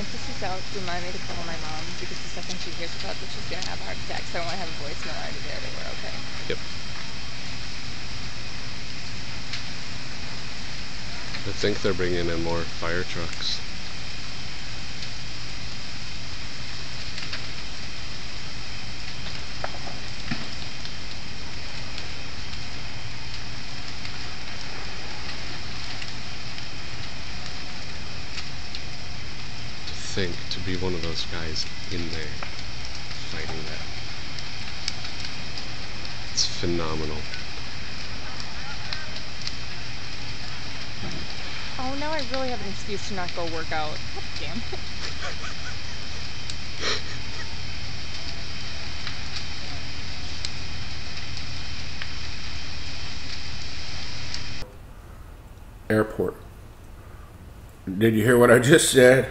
Once this is out, remind me to call my mom, because the second she hears about this, she's gonna have a heart attack, so I want to have a voicemail already there that we're okay. Yep. I think they're bringing in more fire trucks. To be one of those guys in there fighting that. It's phenomenal. Oh, now I really have an excuse to not go work out. God damn it. Airport. Did you hear what I just said?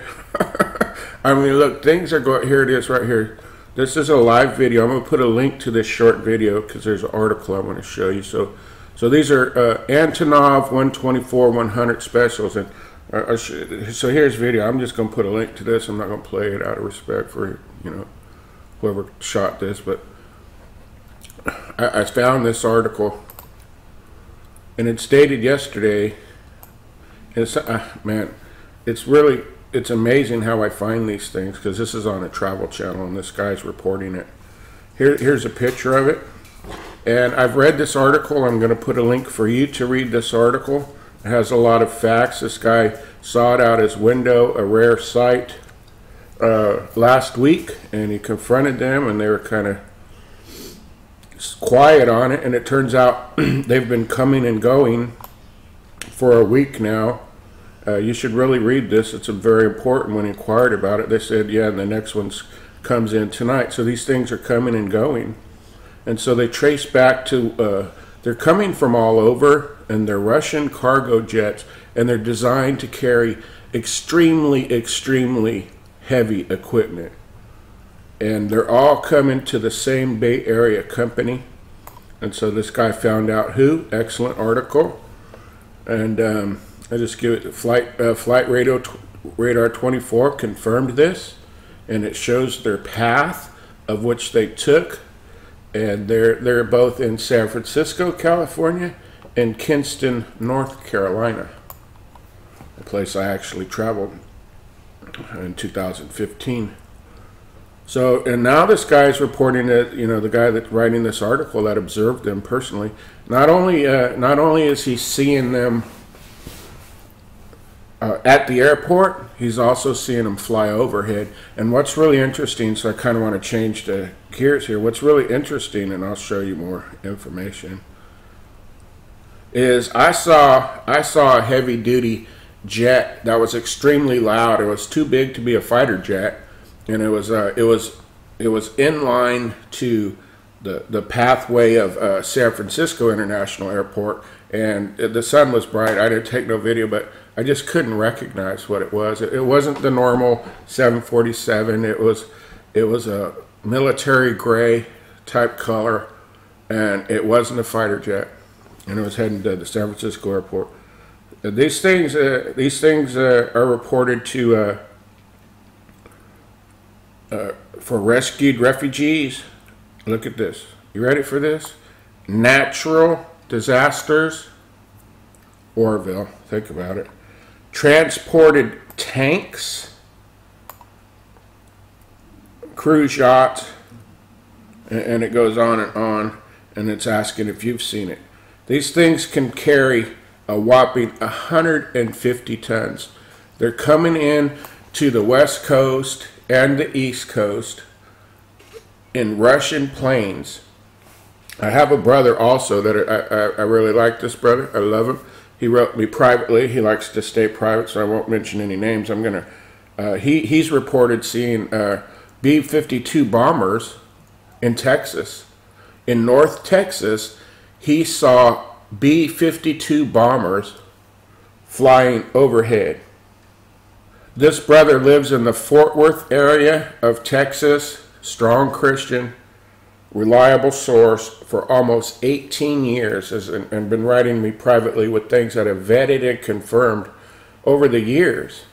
I mean, look, things are going. Here it is right here. This is a live video. I'm going to put a link to this short video because there's an article I want to show you. So these are Antonov 124-100 specials. And so here's video. I'm just going to put a link to this. I'm not going to play it out of respect for, you know, whoever shot this. But I found this article, and it's dated yesterday. It's man, it's amazing how I find these things, because this is on a travel channel and this guy's reporting it. Here's a picture of it, and I've read this article. I'm going to put a link for you to read this article. It has a lot of facts. This guy saw it out his window, a rare sight, last week, and he confronted them, and they were kind of quiet on it, and it turns out they've been coming and going for a week now. You should really read this. It's very important. When he inquired about it, they said, yeah, and the next one comes in tonight. So these things are coming and going. And so they trace back to, they're coming from all over, and they're Russian cargo jets, and they're designed to carry extremely, extremely heavy equipment. And they're all coming to the same Bay Area company. And so this guy found out who. Excellent article. And I just give it flight radar 24 confirmed this, and it shows their path of which they took, and they're both in San Francisco, California, and Kinston, North Carolina, a place I actually traveled in 2015. So, and now this guy's reporting that, you know, the guy that's writing this article that observed them personally, not only is he seeing them at the airport, he's also seeing them fly overhead. And what's really interesting, so I kind of want to change the gears here, what's really interesting, and I'll show you more information, is I saw a heavy-duty jet that was extremely loud. It was too big to be a fighter jet, and it was in line to the pathway of San Francisco International Airport, and the sun was bright. I didn't take no video, but I just couldn't recognize what it was. It wasn't the normal 747. It was a military gray type color, and it wasn't a fighter jet, and it was heading to the San Francisco airport. These things are reported to for rescued refugees. Look at this. You ready for this? Natural disasters. Orville. Think about it. Transported tanks, cruise yachts, and it goes on, and it's asking if you've seen it. These things can carry a whopping 150 tons. They're coming in to the West Coast and the East Coast in Russian planes. I have a brother also that I really like this brother. I love him. He wrote me privately. He likes to stay private, so I won't mention any names. He's reported seeing B-52 bombers in Texas. In North Texas, he saw B-52 bombers flying overhead. This brother lives in the Fort Worth area of Texas, strong Christian, reliable source for almost 18 years, and been writing me privately with things that have vetted and confirmed over the years.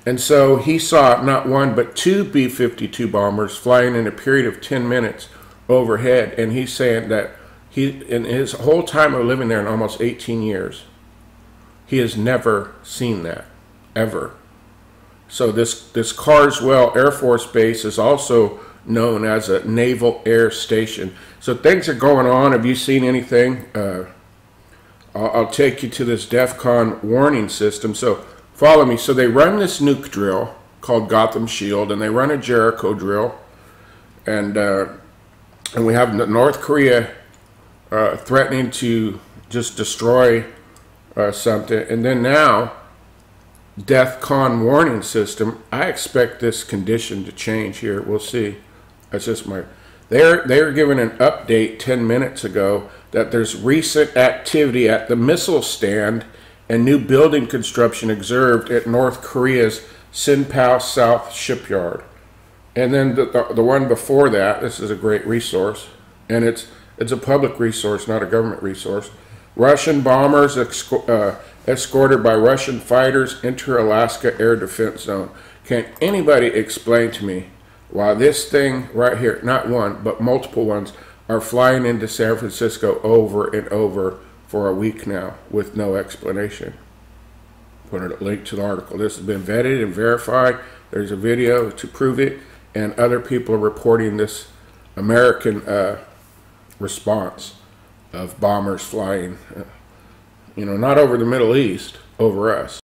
And so he saw not one but two B-52 bombers flying in a period of 10 minutes overhead. And he's saying that in his whole time of living there, in almost 18 years, he has never seen that, ever. So this Carswell Air Force Base is also known as a Naval Air Station. So things are going on. Have you seen anything? I'll take you to this DEFCON warning system. So follow me. So they run this nuke drill called Gotham Shield, and they run a Jericho drill, and we have North Korea threatening to just destroy something, and then now DEFCON warning system. I expect this condition to change here. We'll see. That's just my. They're given an update 10 minutes ago that there's recent activity at the missile stand and new building construction observed at North Korea's Sinpao South shipyard. And then the one before that, this is a great resource, and it's a public resource, not a government resource. Russian bombers escorted by Russian fighters enter Alaska Air Defense Zone. Can anybody explain to me why this thing right here, not one, but multiple ones, are flying into San Francisco over and over for a week now with no explanation? Put a link to the article. This has been vetted and verified. There's a video to prove it, and other people are reporting this American response of bombers flying, not over the Middle East, over us.